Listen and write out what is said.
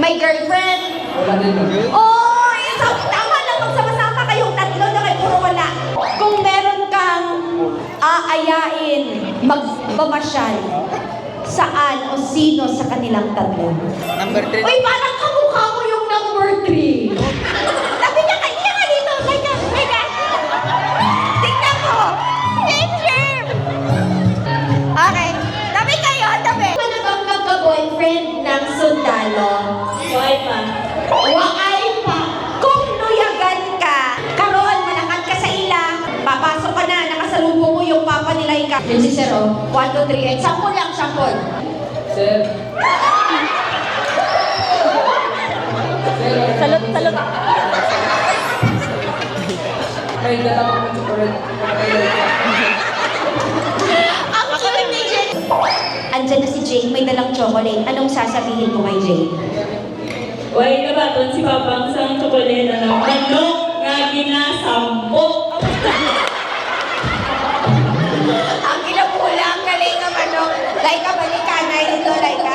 May girlfriend? Wala din ba? Oh, tama lang magsama-sama kayong tatlo na kayo puro wala. Kung meron kang aayain, magbamasyal, saan o sino sa kanilang tatlo? Number 3. Uy, parang kamukha mo yung number 3. Sabi niya kanya ka dito. Teka. Tingnan mo. Picture. Okay. Tabi kayo, tabi. Ano bang magka-boyfriend ng sundalo? Why pa? Waay pa. Kung nuyagan ka, karoon, malakad ka sa ilang, papasok ka na, nakasalubong mo yung papa nila ka. Yun si Sir, 1, 2, 3, 8. Sampol lang, sampol. Sir. Salot. May dalawang ko chocolate. Ang cute ni Jane. Andyan na si Jane, may dalang chocolate. Anong sasabihin mo kay Jane? Why nabaton si Papang sang tsokolate ng manok nga ginasampo. Ang kinapula, ang galing naman, no? Like ka ba